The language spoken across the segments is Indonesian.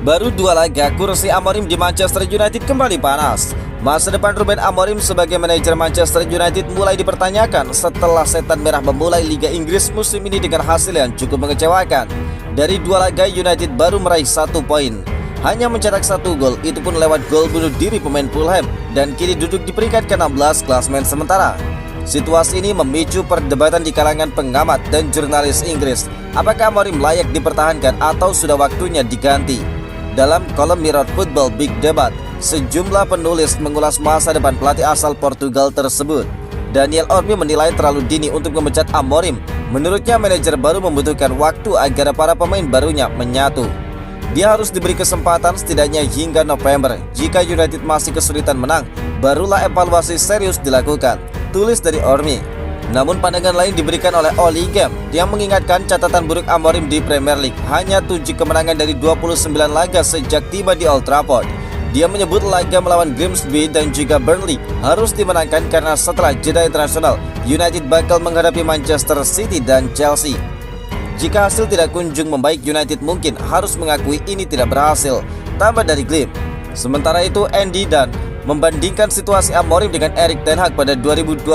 Baru 2 laga, kursi Amorim di Manchester United kembali panas. Masa depan Ruben Amorim sebagai manajer Manchester United mulai dipertanyakan setelah setan merah memulai Liga Inggris musim ini dengan hasil yang cukup mengecewakan. Dari 2 laga, United baru meraih 1 poin. Hanya mencetak 1 gol, itu pun lewat gol bunuh diri pemain Fulham, dan kini duduk di peringkat ke-16 klasemen sementara. Situasi ini memicu perdebatan di kalangan pengamat dan jurnalis Inggris. Apakah Amorim layak dipertahankan atau sudah waktunya diganti? Dalam kolom Mirror Football Big Debat, sejumlah penulis mengulas masa depan pelatih asal Portugal tersebut. Daniel Orme menilai terlalu dini untuk memecat Amorim. Menurutnya manajer baru membutuhkan waktu agar para pemain barunya menyatu. Dia harus diberi kesempatan setidaknya hingga November. Jika United masih kesulitan menang, barulah evaluasi serius dilakukan, tulis dari Orme. Namun pandangan lain diberikan oleh Oli Game yang mengingatkan catatan buruk Amorim di Premier League, hanya 7 kemenangan dari 29 laga sejak tiba di Old Trafford. Dia menyebut laga melawan Grimsby dan juga Burnley harus dimenangkan karena setelah jeda internasional, United bakal menghadapi Manchester City dan Chelsea. Jika hasil tidak kunjung membaik, United mungkin harus mengakui ini tidak berhasil, tambah dari Glim. Sementara itu Andy Dunn membandingkan situasi Amorim dengan Erik ten Hag pada 2022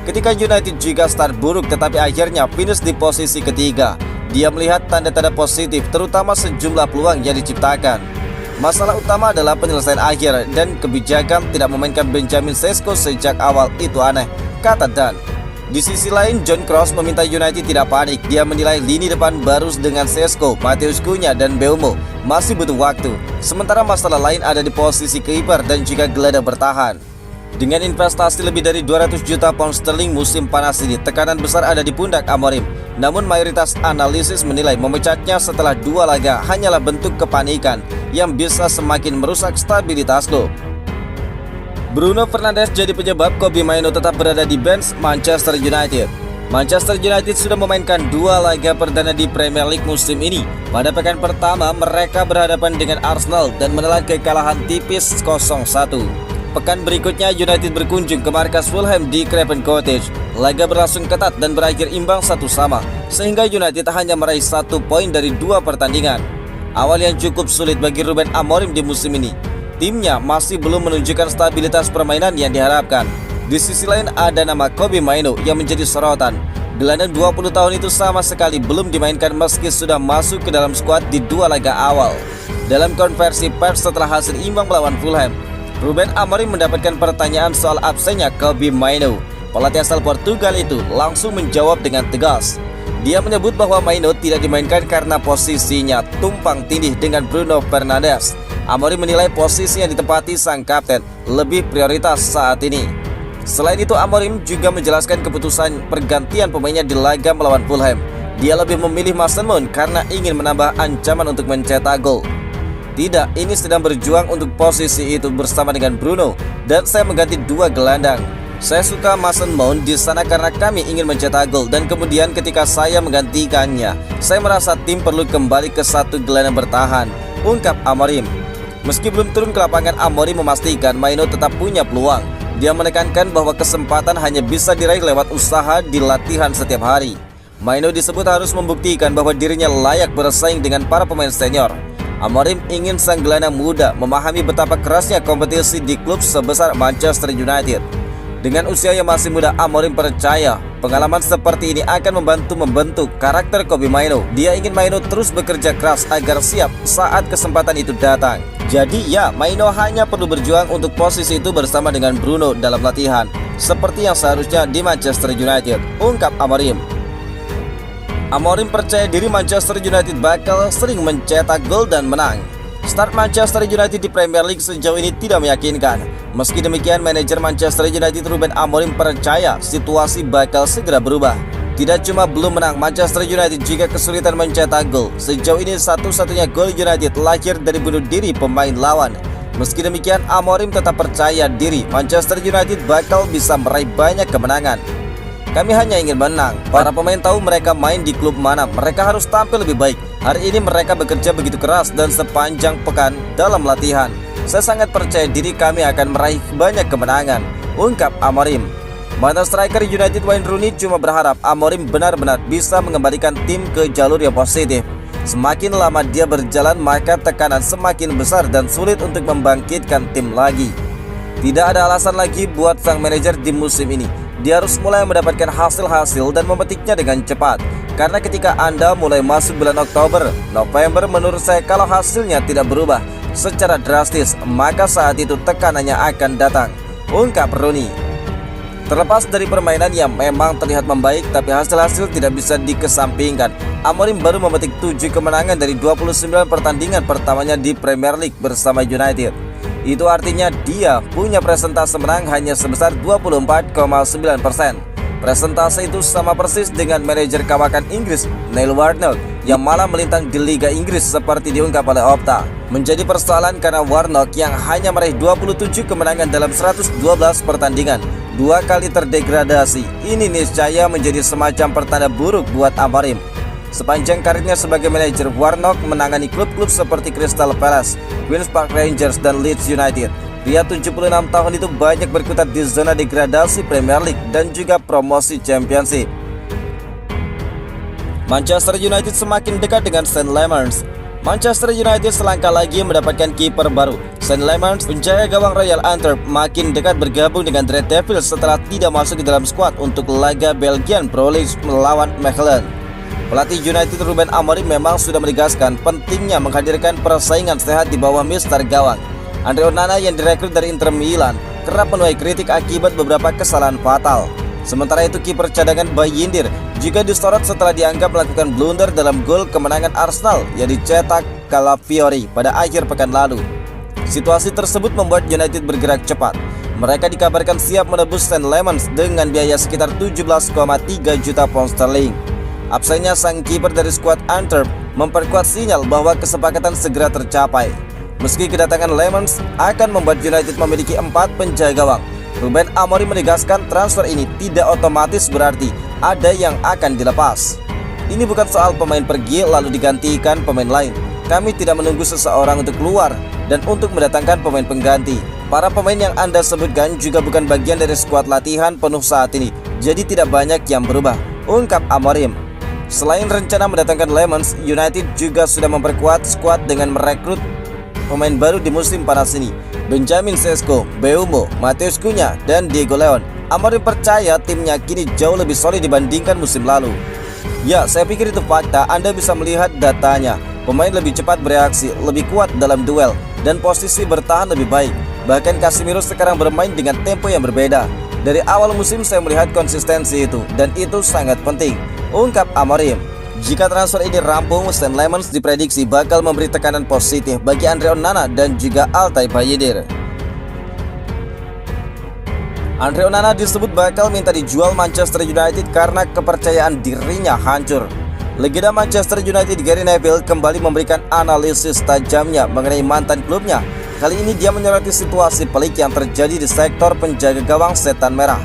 ketika United juga start buruk tetapi akhirnya finish di posisi ketiga. Dia melihat tanda-tanda positif terutama sejumlah peluang yang diciptakan. Masalah utama adalah penyelesaian akhir dan kebijakan tidak memainkan Benjamin Sesko sejak awal, itu aneh, kata Dan. Di sisi lain, John Cross meminta United tidak panik. Dia menilai lini depan baru dengan Sesko, Matheus Cunha, dan Mbeumo masih butuh waktu. Sementara masalah lain ada di posisi kiper dan juga gelandang bertahan. Dengan investasi lebih dari 200 juta pound sterling musim panas ini, tekanan besar ada di pundak Amorim. Namun mayoritas analisis menilai memecatnya setelah 2 laga hanyalah bentuk kepanikan yang bisa semakin merusak stabilitas klub. Bruno Fernandes jadi penyebab Kobbie Mainoo tetap berada di bench Manchester United. Manchester United sudah memainkan 2 laga perdana di Premier League musim ini. Pada pekan pertama mereka berhadapan dengan Arsenal dan menelan kekalahan tipis 0-1. Pekan berikutnya United berkunjung ke markas Fulham di Craven Cottage. Laga berlangsung ketat dan berakhir imbang 1-1, sehingga United hanya meraih 1 poin dari 2 pertandingan. Awal yang cukup sulit bagi Ruben Amorim di musim ini. Timnya masih belum menunjukkan stabilitas permainan yang diharapkan. Di sisi lain ada nama Kobbie Mainoo yang menjadi sorotan. Gelandang 20 tahun itu sama sekali belum dimainkan meski sudah masuk ke dalam skuad di 2 laga awal. Dalam konversi pers setelah hasil imbang melawan Fulham, Ruben Amorim mendapatkan pertanyaan soal absennya Kobbie Mainoo. Pelatih asal Portugal itu langsung menjawab dengan tegas. Dia menyebut bahwa Mainoo tidak dimainkan karena posisinya tumpang tindih dengan Bruno Fernandes. Amorim menilai posisi yang ditempati sang kapten lebih prioritas saat ini. Selain itu, Amorim juga menjelaskan keputusan pergantian pemainnya di laga melawan Fulham. Dia lebih memilih Mason Mount karena ingin menambah ancaman untuk mencetak gol. Tidak, ini sedang berjuang untuk posisi itu bersama dengan Bruno, dan saya mengganti 2 gelandang. Saya suka Mason Mount di sana karena kami ingin mencetak gol, dan kemudian ketika saya menggantikannya, saya merasa tim perlu kembali ke 1 gelandang bertahan, ungkap Amorim. Meski belum turun ke lapangan, Amorim memastikan Mainoo tetap punya peluang. Dia menekankan bahwa kesempatan hanya bisa diraih lewat usaha di latihan setiap hari. Mainoo disebut harus membuktikan bahwa dirinya layak bersaing dengan para pemain senior. Amorim ingin sang gelandang muda memahami betapa kerasnya kompetisi di klub sebesar Manchester United. Dengan usia yang masih muda, Amorim percaya pengalaman seperti ini akan membentuk karakter Kobbie Mainoo. Dia ingin Mainoo terus bekerja keras agar siap saat kesempatan itu datang. Jadi ya, Mainoo hanya perlu berjuang untuk posisi itu bersama dengan Bruno dalam latihan, seperti yang seharusnya di Manchester United, ungkap Amorim. Amorim percaya diri Manchester United bakal sering mencetak gol dan menang. Start Manchester United di Premier League sejauh ini tidak meyakinkan. Meski demikian, manajer Manchester United Ruben Amorim percaya situasi bakal segera berubah. Tidak cuma belum menang, Manchester United juga kesulitan mencetak gol. Sejauh ini satu-satunya gol United lahir dari bunuh diri pemain lawan. Meski demikian, Amorim tetap percaya diri Manchester United bakal bisa meraih banyak kemenangan. Kami hanya ingin menang. Para pemain tahu mereka main di klub mana, mereka harus tampil lebih baik. Hari ini mereka bekerja begitu keras dan sepanjang pekan dalam latihan. Saya sangat percaya diri kami akan meraih banyak kemenangan, ungkap Amorim. Mantan striker United Wayne Rooney cuma berharap Amorim benar-benar bisa mengembalikan tim ke jalur yang positif. Semakin lama dia berjalan, maka tekanan semakin besar dan sulit untuk membangkitkan tim lagi. Tidak ada alasan lagi buat sang manajer di musim ini. Dia harus mulai mendapatkan hasil-hasil dan memetiknya dengan cepat. Karena ketika Anda mulai masuk bulan Oktober, November, menurut saya kalau hasilnya tidak berubah secara drastis, maka saat itu tekanannya akan datang, ungkap Rooney. Terlepas dari permainan yang memang terlihat membaik, tapi hasil-hasil tidak bisa dikesampingkan. Amorim baru memetik 7 kemenangan dari 29 pertandingan pertamanya di Premier League bersama United. Itu artinya dia punya persentase menang hanya sebesar 24,9%. Persentase itu sama persis dengan manajer kawakan Inggris Neil Warnock yang malah melintang di Liga Inggris seperti diungkap oleh Opta. Menjadi persoalan karena Warnock yang hanya meraih 27 kemenangan dalam 112 pertandingan, 2 kali terdegradasi. Ini niscaya menjadi semacam pertanda buruk buat Amorim. Sepanjang karirnya sebagai manajer, Warnock menangani klub-klub seperti Crystal Palace, Queen's Park Rangers, dan Leeds United. Pria 76 tahun itu banyak berkutat di zona degradasi Premier League dan juga promosi Championship. Manchester United semakin dekat dengan St. Lemans. Manchester United selangkah lagi mendapatkan kiper baru. St. Lemans, penjaga gawang Royal Antwerp, makin dekat bergabung dengan Red Devils setelah tidak masuk di dalam skuad untuk laga Belgian Pro League melawan Mechelen. Pelatih United Ruben Amorim memang sudah menegaskan pentingnya menghadirkan persaingan sehat di bawah mister gawang. Andre Onana yang direkrut dari Inter Milan kerap menuai kritik akibat beberapa kesalahan fatal. Sementara itu kiper cadangan Bayindir juga disorot setelah dianggap melakukan blunder dalam gol kemenangan Arsenal yang dicetak Calafiori pada akhir pekan lalu. Situasi tersebut membuat United bergerak cepat. Mereka dikabarkan siap menebus St. Lemans dengan biaya sekitar 17,3 juta pound sterling. Absennya sang kiper dari skuad Antwerp memperkuat sinyal bahwa kesepakatan segera tercapai. Meski kedatangan Lemans akan membuat United memiliki 4 penjaga gawang, Ruben Amorim menegaskan transfer ini tidak otomatis berarti ada yang akan dilepas. Ini bukan soal pemain pergi lalu digantikan pemain lain. Kami tidak menunggu seseorang untuk keluar dan untuk mendatangkan pemain pengganti. Para pemain yang Anda sebutkan juga bukan bagian dari skuad latihan penuh saat ini, jadi tidak banyak yang berubah, ungkap Amorim. Selain rencana mendatangkan Lemans, United juga sudah memperkuat skuad dengan merekrut pemain baru di musim panas ini. Benjamin Sesko, Mbeumo, Matheus Cunha, dan Diego Leon. Amorim percaya timnya kini jauh lebih solid dibandingkan musim lalu. Ya, saya pikir itu fakta. Anda bisa melihat datanya. Pemain lebih cepat bereaksi, lebih kuat dalam duel, dan posisi bertahan lebih baik. Bahkan Casemiro sekarang bermain dengan tempo yang berbeda. Dari awal musim saya melihat konsistensi itu, dan itu sangat penting, ungkap Amorim. Jika transfer ini rampung, St. Lemans diprediksi bakal memberi tekanan positif bagi Andre Onana dan juga Altay Bayindir. Andre Onana disebut bakal minta dijual Manchester United karena kepercayaan dirinya hancur. Legenda Manchester United Gary Neville kembali memberikan analisis tajamnya mengenai mantan klubnya. Kali ini dia menyoroti situasi pelik yang terjadi di sektor penjaga gawang Setan Merah.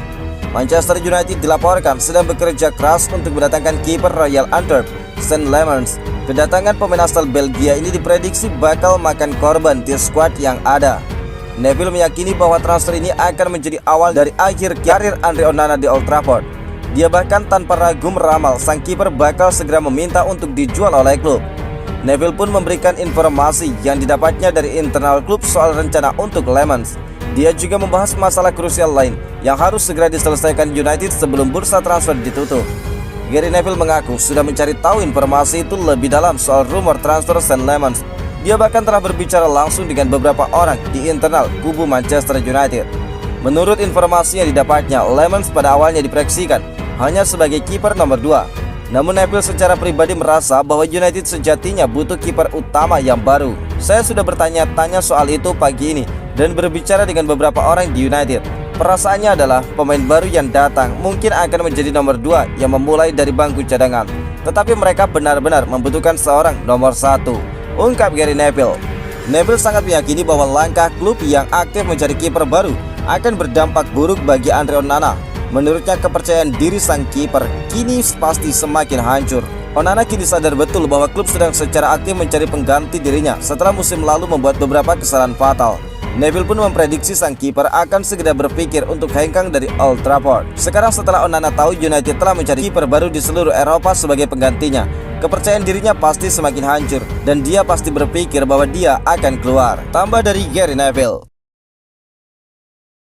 Manchester United dilaporkan sedang bekerja keras untuk mendatangkan kiper Royal Antwerp, St. Lemans. Kedatangan pemain asal Belgia ini diprediksi bakal makan korban di skuad yang ada. Neville meyakini bahwa transfer ini akan menjadi awal dari akhir karir Andre Onana di Old Trafford. Dia bahkan tanpa ragu meramal sang kiper bakal segera meminta untuk dijual oleh klub. Neville pun memberikan informasi yang didapatnya dari internal klub soal rencana untuk Lemans. Dia juga membahas masalah krusial lain yang harus segera diselesaikan United sebelum bursa transfer ditutup. Gary Neville mengaku sudah mencari tahu informasi itu lebih dalam soal rumor transfer St. Lemans. Dia bahkan telah berbicara langsung dengan beberapa orang di internal kubu Manchester United. Menurut informasi yang didapatnya, Lemans pada awalnya diproyeksikan hanya sebagai kiper nomor 2. Namun Neville secara pribadi merasa bahwa United sejatinya butuh kiper utama yang baru. Saya sudah bertanya-tanya soal itu pagi ini dan berbicara dengan beberapa orang di United. Perasaannya adalah pemain baru yang datang mungkin akan menjadi nomor 2 yang memulai dari bangku cadangan. Tetapi mereka benar-benar membutuhkan seorang nomor 1, ungkap Gary Neville. Neville sangat meyakini bahwa langkah klub yang aktif mencari kiper baru akan berdampak buruk bagi Andre Onana. Menurutnya kepercayaan diri sang kiper kini pasti semakin hancur. Onana kini sadar betul bahwa klub sedang secara aktif mencari pengganti dirinya setelah musim lalu membuat beberapa kesalahan fatal. Neville pun memprediksi sang kiper akan segera berpikir untuk hengkang dari Old Trafford. Sekarang setelah Onana tahu United telah mencari kiper baru di seluruh Eropa sebagai penggantinya, kepercayaan dirinya pasti semakin hancur dan dia pasti berpikir bahwa dia akan keluar. Tambah dari Gary Neville.